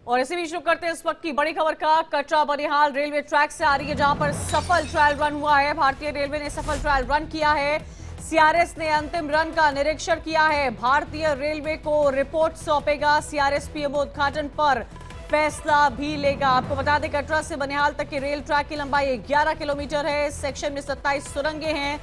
और इसी बीच शुरू करते हैं इस वक्त की बड़ी खबर का। कटरा बनिहाल रेलवे ट्रैक से आ रही है, जहां पर सफल ट्रायल रन हुआ है। भारतीय रेलवे ने सफल ट्रायल रन किया है। सीआरएस ने अंतिम रन का निरीक्षण किया है। भारतीय रेलवे को रिपोर्ट सौंपेगा सीआरएस। पीएमओ उद्घाटन पर फैसला भी लेगा। आपको बता दें, कटरा से बनिहाल तक की रेल ट्रैक की लंबाई 11 किलोमीटर है। इस सेक्शन में 27 सुरंगें हैं,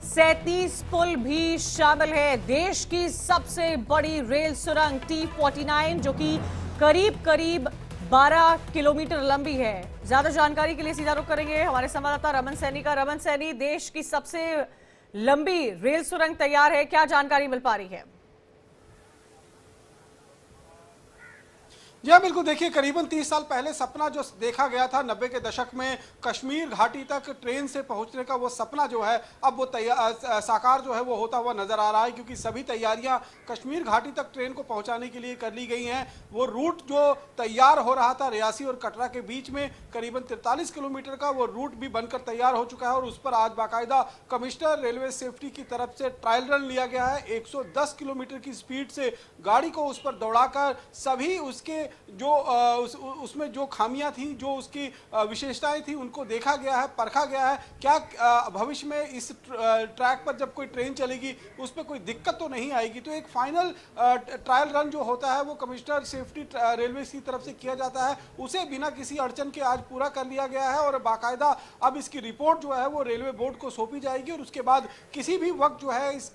37 पुल भी शामिल है। देश की सबसे बड़ी रेल सुरंग T49, जो कि करीब करीब 12 किलोमीटर लंबी है। ज्यादा जानकारी के लिए सीधा रुख करेंगे हमारे संवाददाता रमन सैनी का। रमन सैनी, देश की सबसे लंबी रेल सुरंग तैयार है, क्या जानकारी मिल पा रही है? जी हाँ, बिल्कुल। देखिए, करीबन 30 साल पहले सपना जो देखा गया था 90 के दशक में कश्मीर घाटी तक ट्रेन से पहुंचने का, वो सपना जो है अब वो साकार जो है वो होता हुआ नजर आ रहा है, क्योंकि सभी तैयारियां कश्मीर घाटी तक ट्रेन को पहुंचाने के लिए कर ली गई हैं। वो रूट जो तैयार हो रहा था रियासी और कटरा के बीच में, करीबन 43 किलोमीटर का वो रूट भी बनकर तैयार हो चुका है और उस पर आज बाकायदा कमिश्नर रेलवे सेफ्टी की तरफ से ट्रायल रन लिया गया है। 110 किलोमीटर की स्पीड से गाड़ी को उस पर दौड़ाकर सभी उसके जो उसमें जो खामियां थी, जो उसकी विशेषताएं थी, उनको देखा गया है, परखा गया है। क्या भविष्य में इस ट्रैक पर जब कोई ट्रेन चलेगी उस पर कोई दिक्कत तो नहीं आएगी। तो एक फाइनल ट्रायल रन जो होता है वो कमिश्नर सेफ्टी रेलवे की तरफ से किया जाता है, उसे बिना किसी अड़चन के आज पूरा कर लिया गया है और बाकायदा अब इसकी रिपोर्ट जो है वो रेलवे बोर्ड को सौंपी जाएगी और उसके बाद किसी भी वक्त जो है इस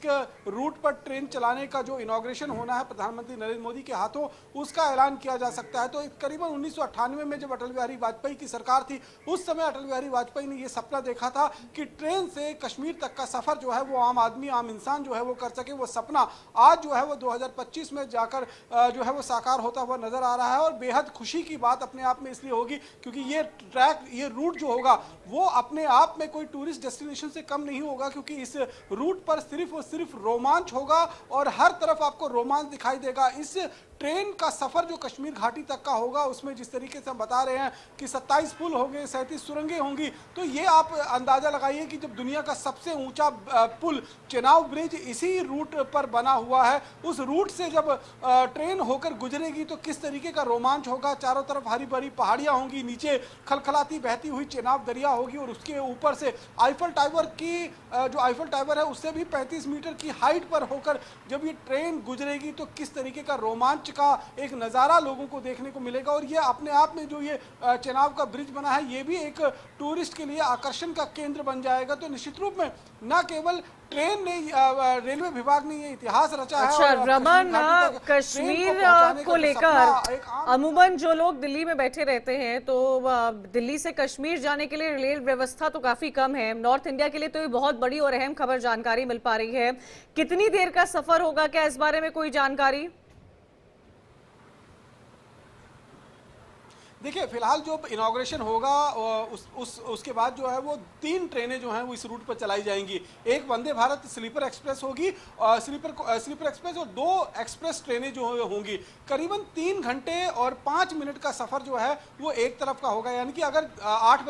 रूट पर ट्रेन चलाने का जो इनॉग्रेशन होना है प्रधानमंत्री नरेंद्र मोदी के हाथों, उसका ऐलान किया जा सकता है। तो करीबन 1998 में जब अटल बिहारी वाजपेयी की सरकार थी, उस समय अटल बिहारी वाजपेयी ने यह सपना देखा था कि ट्रेन से कश्मीर तक का सफर जो है वो आम आदमी, आम इंसान जो है वो कर सके। वो सपना आज जो है वो 2025 में जाकर जो है वो साकार होता हुआ नजर आ रहा है और बेहद खुशी की बात अपने आप में इसलिए होगी क्योंकि ये ट्रैक, ये रूट जो होगा वो अपने आप में कोई टूरिस्ट डेस्टिनेशन से कम नहीं होगा, क्योंकि इस रूट पर सिर्फ और सिर्फ रोमांच होगा और हर तरफ आपको रोमांच दिखाई देगा। इस ट्रेन का सफर जो कश्मीर घाटी तक का होगा उसमें जिस तरीके से हम बता रहे हैं कि 27 पुल होंगे, 37 सुरंगें होंगी, तो ये आप अंदाजा लगाइए कि जब दुनिया का सबसे ऊंचा पुल चेनाब ब्रिज इसी रूट पर बना हुआ है, उस रूट से जब ट्रेन होकर गुजरेगी तो किस तरीके का रोमांच होगा। चारों तरफ हरी भरी पहाड़ियां होंगी, नीचे खलखलाती बहती हुई चेनाब दरिया होगी और उसके ऊपर से आईफल टावर की जो आईफल टावर है उससे भी 35 मीटर की हाइट पर होकर जब ये ट्रेन गुजरेगी तो किस तरीके का रोमांच का एक नज़ारा लोगों को देखने को मिलेगा। और ये अपने आप में जो ये चेनाब का ब्रिज बना है ये भी एक टूरिस्ट के लिए आकर्षण का केंद्र बन जाएगा। तो निश्चित रूप में न केवल ट्रेन ने, रेलवे विभाग ने ये इतिहास रचा है। अच्छा रमन, कश्मीर को लेकर अमूमन जो लोग दिल्ली में बैठे रहते हैं तो दिल्ली से कश्मीर जाने के लिए रेल व्यवस्था तो काफी कम है। नॉर्थ इंडिया के लिए तो ये बहुत बड़ी और अहम खबर जानकारी मिल पा रही है। कितनी देर का सफर होगा, क्या इस बारे में कोई जानकारी? देखिए, फिलहाल जो इनॉग्रेशन होगा उसके बाद जो है वो 3 ट्रेनें जो हैं वो इस रूट पर चलाई जाएंगी। एक वंदे भारत स्लीपर एक्सप्रेस होगी, स्लीपर एक्सप्रेस, और 2 एक्सप्रेस ट्रेनें जो होंगी। करीबन 3 घंटे और 5 मिनट का सफर जो है वो एक तरफ का होगा, यानी कि अगर 8 बजे